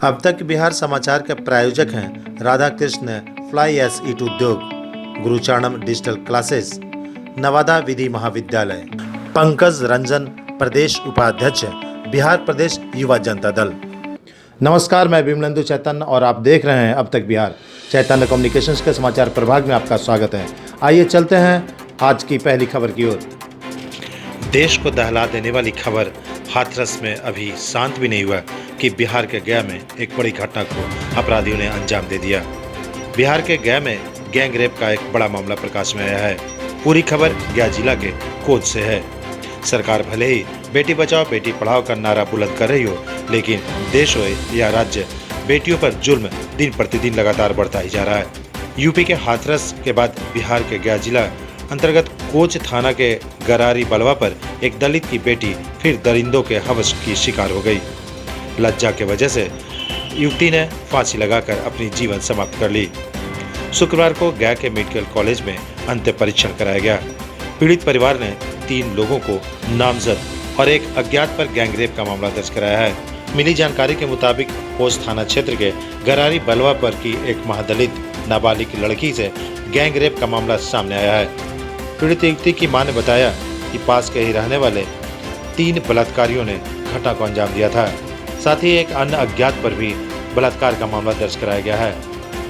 अब तक बिहार समाचार के प्रायोजक हैं राधा कृष्ण फ्लाई एस ईट उद्योग, गुरुचारणम डिजिटल क्लासेस, नवादा विधि महाविद्यालय। पंकज रंजन, प्रदेश उपाध्यक्ष, बिहार प्रदेश युवा जनता दल। नमस्कार, मैं विमलेंदु चैतन्य और आप देख रहे हैं अब तक बिहार। चैतन्य कम्युनिकेशंस के समाचार प्रभाग में आपका स्वागत है। आइए चलते हैं आज की पहली खबर की ओर। देश को दहला देने वाली खबर, हाथरस में अभी शांत भी नहीं हुआ कि बिहार के गया में एक बड़ी घटना को अपराधियों ने अंजाम दे दिया। बिहार के गया में गैंग रेप का एक बड़ा मामला प्रकाश में आया है। पूरी खबर गया जिला के कोच से है। सरकार भले ही बेटी बचाओ बेटी पढ़ाओ का नारा बुलंद कर रही हो, लेकिन देश हो या राज्य, बेटियों पर जुल्म दिन प्रतिदिन लगातार बढ़ता ही जा रहा है। यूपी के हाथरस के बाद बिहार के गया जिला अंतर्गत कोच थाना के गरारी बलवा पर एक दलित की बेटी फिर दरिंदों के हवस की शिकार हो गई। लज्जा के वजह से युवती ने फांसी लगाकर अपनी जीवन समाप्त कर ली। शुक्रवार को गया के मेडिकल कॉलेज में अंत्य परीक्षण कराया गया। पीड़ित परिवार ने 3 लोगों को नामजद और एक अज्ञात पर गैंगरेप का मामला दर्ज कराया है। मिली जानकारी के मुताबिक कोच थाना क्षेत्र के गरारी बलवा पर की एक महादलित नाबालिग लड़की से गैंगरेप का मामला सामने आया है। पीड़ित युवती की मां ने बताया कि पास के ही रहने वाले 3 बलात्कारियों ने घटना को अंजाम दिया था। साथ ही एक अन्य अज्ञात पर भी बलात्कार का मामला दर्ज कराया गया है।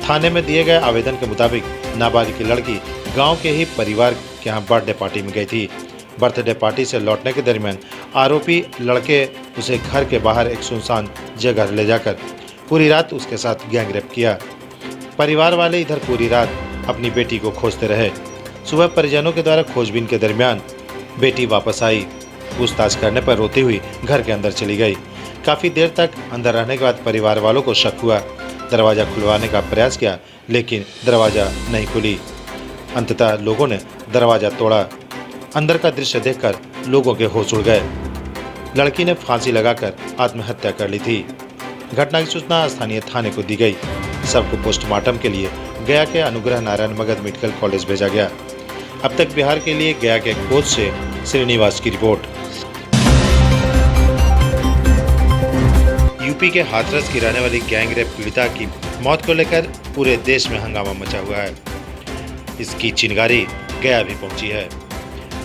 थाने में दिए गए आवेदन के मुताबिक नाबालिग की लड़की गांव के ही परिवार के यहाँ बर्थडे पार्टी में गई थी। बर्थडे पार्टी से लौटने के दरमियान आरोपी लड़के उसे घर के बाहर एक सुनसान जगह ले जाकर पूरी रात उसके साथ गैंगरेप किया। परिवार वाले इधर पूरी रात अपनी बेटी को खोजते रहे। सुबह परिजनों के द्वारा खोजबीन के दरमियान बेटी वापस आई। पूछताछ करने पर रोती हुई घर के अंदर चली गई। काफ़ी देर तक अंदर रहने के बाद परिवार वालों को शक हुआ। दरवाज़ा खुलवाने का प्रयास किया, लेकिन दरवाज़ा नहीं खुली। अंततः लोगों ने दरवाज़ा तोड़ा। अंदर का दृश्य देखकर लोगों के होश उड़ गए। लड़की ने फांसी लगाकर आत्महत्या कर ली थी। घटना की सूचना स्थानीय थाने को दी गई। सबको पोस्टमार्टम के लिए गया के अनुग्रह नारायण मगध मेडिकल कॉलेज भेजा गया। अब तक बिहार के लिए गया के कोच से श्रीनिवास की रिपोर्ट। यूपी के हाथरस की रहने वाली गैंगरेप पीड़िता की मौत को लेकर पूरे देश में हंगामा मचा हुआ है। इसकी चिंगारी गया भी पहुंची है।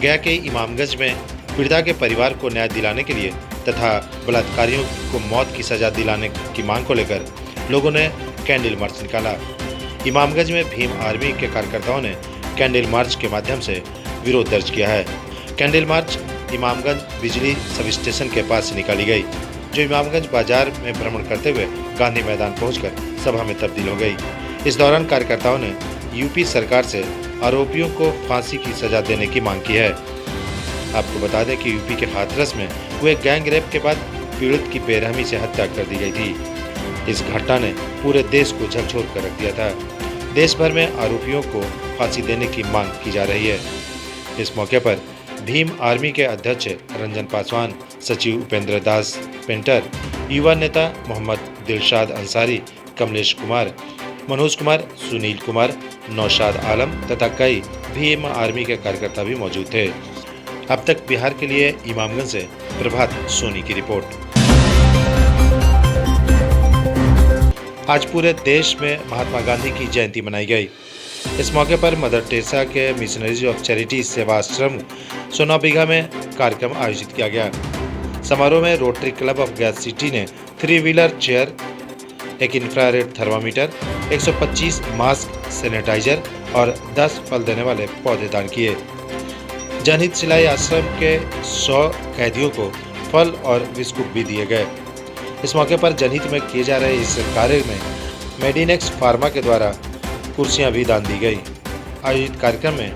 गया के इमामगंज में पीड़िता के परिवार को न्याय दिलाने के लिए तथा बलात्कारियों को मौत की सजा दिलाने की मांग को लेकर लोगों ने कैंडल मार्च निकाला। इमामगंज में भीम आर्मी के कार्यकर्ताओं ने कैंडल मार्च के माध्यम से विरोध दर्ज किया है। कैंडल मार्च इमामगंज बिजली सब स्टेशन के पास से निकाली गई, जो इमामगंज बाजार में भ्रमण करते हुए गांधी मैदान पहुंचकर सभा में तब्दील हो गई। इस दौरान कार्यकर्ताओं ने यूपी सरकार से आरोपियों को फांसी की सजा देने की मांग की है। आपको बता दें कि यूपी के हाथरस में हुए गैंग रेप के बाद पीड़ित की बेरहमी से हत्या कर दी गई थी। इस घटना ने पूरे देश को झकझोर कर रख दिया था। देश भर में आरोपियों को फांसी देने की मांग की जा रही है। इस मौके पर भीम आर्मी के अध्यक्ष रंजन पासवान, सचिव उपेंद्र दास पेंटर, युवा नेता मोहम्मद दिलशाद अंसारी, कमलेश कुमार, मनोज कुमार, सुनील कुमार, नौशाद आलम तथा कई भीम आर्मी के कार्यकर्ता भी मौजूद थे। अब तक बिहार के लिए इमामगंज से प्रभात सोनी की रिपोर्ट। आज पूरे देश में महात्मा गांधी की जयंती मनाई गई। इस मौके पर मदर टेरेसा के मिशनरीज ऑफ चैरिटी सेवा आश्रम सोनाबिघा में कार्यक्रम आयोजित किया गया। समारोह में रोटरी क्लब ऑफ गया सिटी ने 3 व्हीलर चेयर, एक इंफ्रारेड थर्मामीटर, 125 मास्क, सैनिटाइजर और 10 फल देने वाले पौधे दान किए। जनहित सिलाई आश्रम के 100 कैदियों को फल और बिस्कुट भी दिए गए। इस मौके पर जनहित में किए जा रहे इस कार्य में मेडिनेक्स फार्मा के द्वारा कुर्सियां भी दान दी गई। आयोजित कार्यक्रम में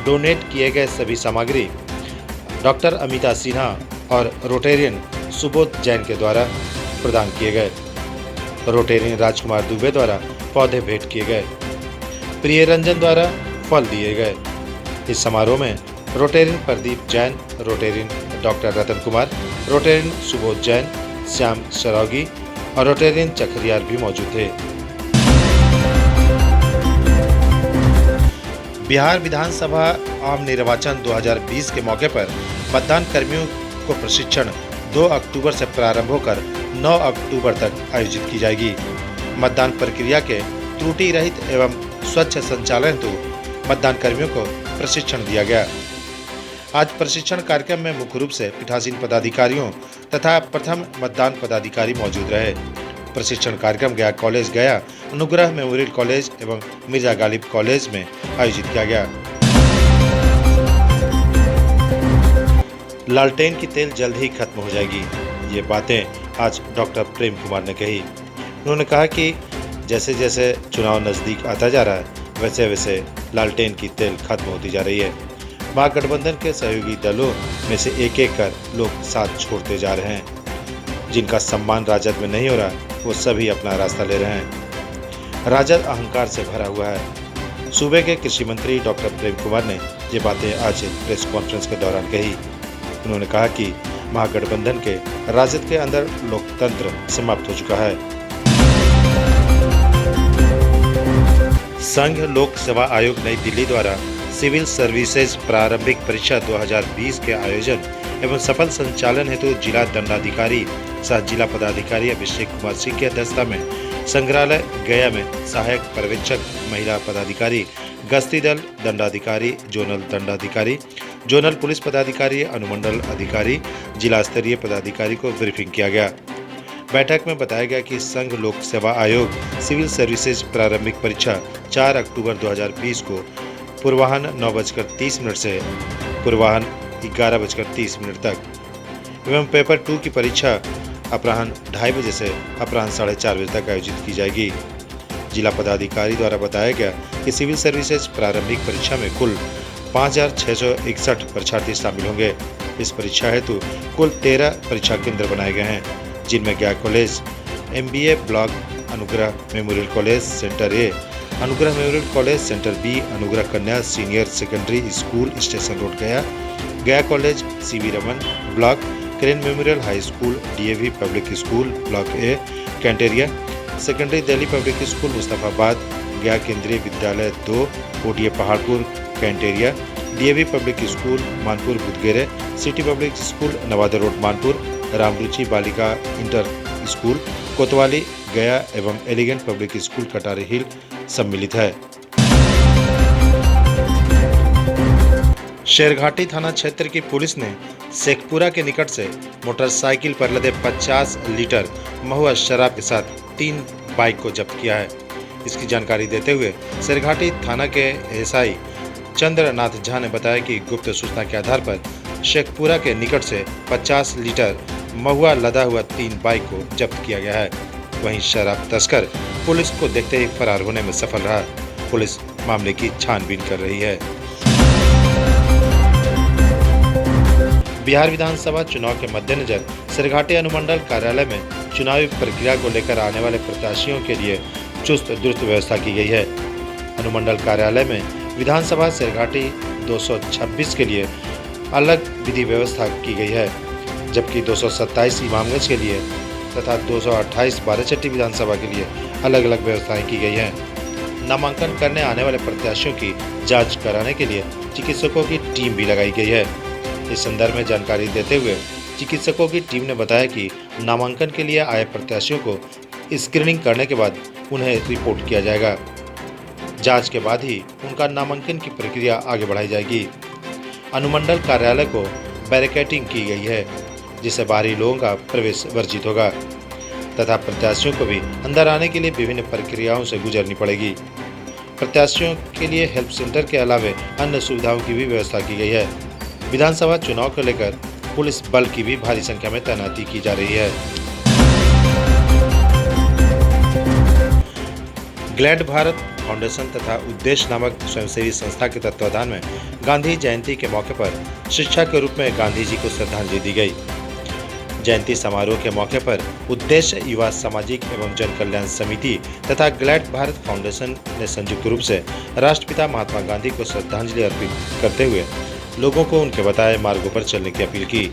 डोनेट किए गए सभी सामग्री डॉक्टर अमिता सिन्हा और रोटेरियन सुबोध जैन के द्वारा प्रदान किए गए। रोटेरियन राजकुमार दुबे द्वारा पौधे भेंट किए गए। प्रिय रंजन द्वारा फल दिए गए। इस समारोह में Rotarian Pradeep Jain, Rotarian doctor Ratan Kumar, Rotarian Subodh Jain, Shyam Saraogi और रोटेरियन चखरियार भी मौजूद थे। बिहार विधानसभा आम निर्वाचन 2020 के मौके पर मतदान कर्मियों को प्रशिक्षण 2 अक्टूबर से प्रारंभ होकर 9 अक्टूबर तक आयोजित की जाएगी। मतदान प्रक्रिया के त्रुटि रहित एवं स्वच्छ संचालन हेतु मतदान कर्मियों को प्रशिक्षण दिया गया। आज प्रशिक्षण कार्यक्रम में मुख्य रूप से पीठासीन पदाधिकारियों तथा प्रथम मतदान पदाधिकारी मौजूद रहे। प्रशिक्षण कार्यक्रम गया कॉलेज गया, अनुग्रह मेमोरियल कॉलेज एवं मिर्जा गालिब कॉलेज में आयोजित किया गया। लालटेन की तेल जल्द ही खत्म हो जाएगी, ये बातें आज डॉक्टर प्रेम कुमार ने कही। उन्होंने कहा कि जैसे जैसे चुनाव नजदीक आता जा रहा है, वैसे वैसे लालटेन की तेल खत्म होती जा रही है। महागठबंधन के सहयोगी दलों में से एक एक कर लोग साथ छोड़ते जा रहे हैं। जिनका सम्मान राजद में नहीं हो रहा, वो सभी अपना रास्ता ले रहे हैं। राजद अहंकार से भरा हुआ है। सूबे के कृषि मंत्री डॉक्टर प्रेम कुमार ने ये बातें आज प्रेस कॉन्फ्रेंस के दौरान कही। उन्होंने कहा कि महागठबंधन के राजद के अंदर लोकतंत्र समाप्त हो चुका है। संघ लोक सेवा आयोग नई दिल्ली द्वारा सिविल सर्विसेज प्रारंभिक परीक्षा 2020 के आयोजन एवं सफल संचालन हेतु जिला दंडाधिकारी सह जिला पदाधिकारी अभिषेक कुमार सिंह की अध्यक्षता में संग्रहालय गया में सहायक पर्यवेक्षक महिला पदाधिकारी, गश्ती दल दंडाधिकारी, जोनल दंडाधिकारी, जोनल पुलिस पदाधिकारी, अनुमंडल अधिकारी, जिला स्तरीय पदाधिकारी को ब्रीफिंग किया गया। बैठक में बताया गया कि संघ लोक सेवा आयोग सिविल सर्विसेज प्रारंभिक परीक्षा 4 अक्टूबर 2020 को पूर्वाह्न 9:30 से पूर्वाह्न 11:30 तक एवं पेपर 2 की परीक्षा अपराह्न 2:30 बजे से अपराह्न 4:30 बजे तक आयोजित की जाएगी। जिला पदाधिकारी द्वारा बताया गया कि सिविल सर्विसेज प्रारंभिक परीक्षा में कुल 5,661 परीक्षार्थी शामिल होंगे। इस परीक्षा हेतु कुल 13 परीक्षा केंद्र बनाए गए हैं, जिनमें Gaya college, MBA block, Anugrah memorial college centre A, Anugrah memorial college centre B, Anugrah Kanya senior secondary school station road Gaya, Gaya college, CV Raman block, Crane memorial high school, DAV public school block A, कैंटेरिया, secondary Delhi public school Mustafabad, Gaya Kendriya Vidyalaya 2, ODA Paharpur, कैंटेरिया, DAV public school Manpur Budhgere, city public school Nawada road Manpur, Ramruchi Balika inter school कोतवाली गया एवं elegant public school कटारी हिल सम्मिलित है। शेरघाटी थाना क्षेत्र की पुलिस ने शेखपुरा के निकट से मोटरसाइकिल पर लदे 50 लीटर महुआ शराब के साथ 3 बाइक को जब्त किया है। इसकी जानकारी देते हुए शेरघाटी थाना के SI चंद्रनाथ झा ने बताया कि गुप्त सूचना के आधार पर शेखपुरा के निकट से 50 लीटर महुआ लदा हुआ 3 बाइक को जब्त किया गया है। वहीं शराब तस्कर पुलिस को देखते ही फरार होने में सफल रहा। पुलिस मामले की छानबीन कर रही है। बिहार विधानसभा चुनाव के मद्देनजर शेरघाटी अनुमंडल कार्यालय में चुनावी प्रक्रिया को लेकर आने वाले प्रत्याशियों के लिए चुस्त दुरुस्त व्यवस्था की गई है। अनुमंडल कार्यालय में विधानसभा शेरघाटी 226 के लिए अलग विधि व्यवस्था की गई है, जबकि 227 इमामगंज के लिए तथा 228 बाराचट्टी विधानसभा के लिए अलग अलग व्यवस्थाएं की गई हैं। नामांकन करने आने वाले प्रत्याशियों की जांच कराने के लिए चिकित्सकों की टीम भी लगाई गई है। इस संदर्भ में जानकारी देते हुए चिकित्सकों की टीम ने बताया कि नामांकन के लिए आए प्रत्याशियों को स्क्रीनिंग करने के बाद उन्हें रिपोर्ट किया जाएगा। जांच के बाद ही उनका नामांकन की प्रक्रिया आगे बढ़ाई जाएगी। अनुमंडल कार्यालय को बैरिकेडिंग की गई है, जिससे बाहरी लोगों का प्रवेश वर्जित होगा तथा प्रत्याशियों को भी अंदर आने के लिए विभिन्न प्रक्रियाओं से गुजरनी पड़ेगी। प्रत्याशियों के लिए हेल्प सेंटर के अलावे अन्य सुविधाओं की भी व्यवस्था की गई है। विधानसभा चुनाव को लेकर पुलिस बल की भी भारी संख्या में तैनाती की जा रही है। ग्लैड भारत फाउंडेशन तथा उद्देश्य नामक स्वयंसेवी संस्था के तत्वाधान में गांधी जयंती के मौके पर शिक्षा के रूप में गांधी जी को श्रद्धांजलि दी गई। जयंती समारोह के मौके पर उद्देश्य युवा सामाजिक एवं जन कल्याण समिति तथा ग्लैड भारत फाउंडेशन ने संयुक्त रूप से राष्ट्रपिता महात्मा गांधी को श्रद्धांजलि अर्पित करते हुए लोगों को उनके बताए मार्गों पर चलने की अपील की।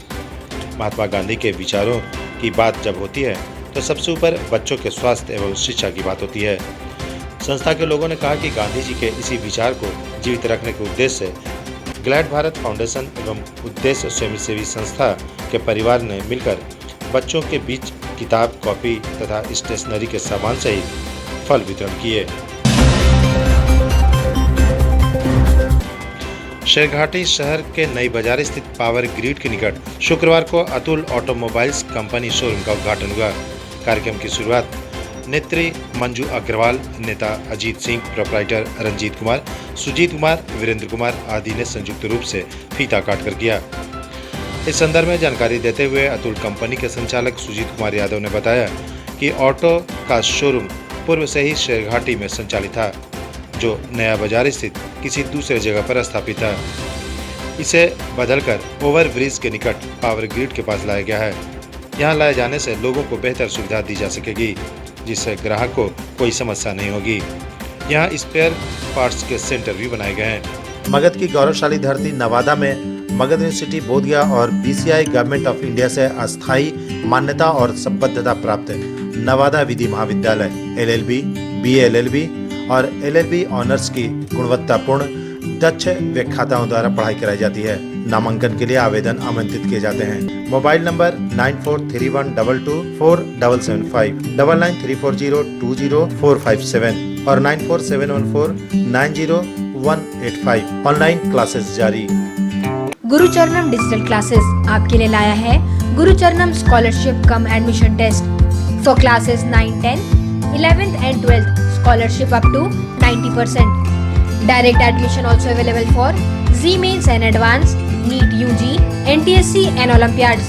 महात्मा गांधी के विचारों की बात जब होती है तो सबसे ऊपर बच्चों के स्वास्थ्य एवं शिक्षा की बात होती है। संस्था के लोगों ने कहा कि गांधी जी के इसी विचार को जीवित रखने के उद्देश्य से ग्लैड भारत फाउंडेशन एवं उद्देश्य स्वयंसेवी संस्था के परिवार ने मिलकर बच्चों के बीच किताब, कॉपी तथा स्टेशनरी के सामान सहित फल वितरण किए। शेरघाटी शहर के नई बाजार स्थित पावर ग्रिड के निकट शुक्रवार को अतुल ऑटोमोबाइल्स कंपनी शोरूम का उद्घाटन हुआ। कार्यक्रम की शुरुआत नेत्री मंजू अग्रवाल, नेता अजीत सिंह, प्रोप्राइटर रंजीत कुमार, सुजीत कुमार, वीरेंद्र कुमार आदि ने संयुक्त रूप से फीता काटकर किया। इस संदर्भ में जानकारी देते हुए अतुल कंपनी के संचालक सुजीत कुमार यादव ने बताया कि ऑटो का शोरूम पूर्व से ही शेरघाटी में संचालित था, जो नया बाजार स्थित किसी दूसरे जगह पर स्थापित था। इसे बदलकर ओवरब्रिज के निकट पावर ग्रिड के पास लाया गया है। यहाँ लाए जाने से लोगों को बेहतर सुविधा दी जा सकेगी, जिससे ग्राहक को कोई समस्या नहीं होगी। यहाँ स्पेयर पार्ट्स के सेंटर भी बनाए गए हैं। मगध की गौरवशाली धरती नवादा में मगध यूनिवर्सिटी बोधगया और बीसीआई गवर्नमेंट ऑफ इंडिया से अस्थायी मान्यता और संबद्धता प्राप्त नवादा विधि महाविद्यालय LLB, BA LLB और LLB ऑनर्स की गुणवत्तापूर्ण दक्ष व्याख्याताओं द्वारा पढ़ाई कराई जाती है। नामांकन के लिए आवेदन आमंत्रित किए जाते हैं। मोबाइल नंबर 9431224775, 9934020457 और 9471490185। ऑनलाइन क्लासेस जारी। गुरुचरणम डिजिटल क्लासेस आपके लिए लाया है Gurucharanam scholarship cum admission test for classes 9, 10, 11th and 12th. Scholarship up to 90%. Direct admission also available for Z Mains and Advanced, NEET UG, NTSC and Olympiads.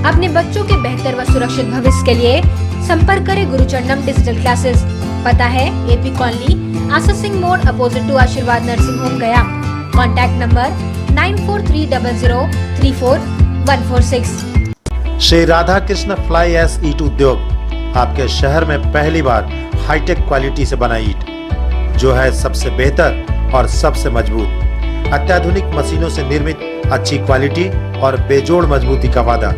अपने बच्चों के बेहतर व सुरक्षित भविष्य के लिए संपर्क करें गुरुचरणम डिजिटल क्लासेस। पता है AP कॉलोनी, आशा सिंह मोड़, opposite to Ashirwad nursing home, Gaya. Contact number 9430034146। Shri Radha Krishna fly ash Eet Udyog आपके शहर में पहली बार हाईटेक क्वालिटी से बना ईट, जो है सबसे बेहतर और सबसे मजबूत, अत्याधुनिक मशीनों से निर्मित अच्छी क्वालिटी और बेजोड़ मजबूती का वादा।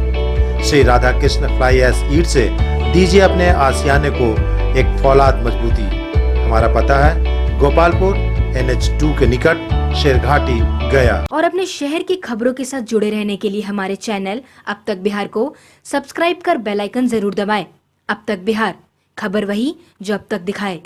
श्री राधा कृष्ण फ्लाई एश ईट से दीजिए अपने आशियाने को एक फौलाद मजबूती। हमारा पता है गोपालपुर NH2 के निकट शेरघाटी, गया। और अपने शहर की खबरों के साथ जुड़े रहने के लिए हमारे चैनल अब तक बिहार को सब्सक्राइब कर बेल आइकन जरूर दबाएं। अब तक बिहार, खबर वही जो अब तक दिखाए।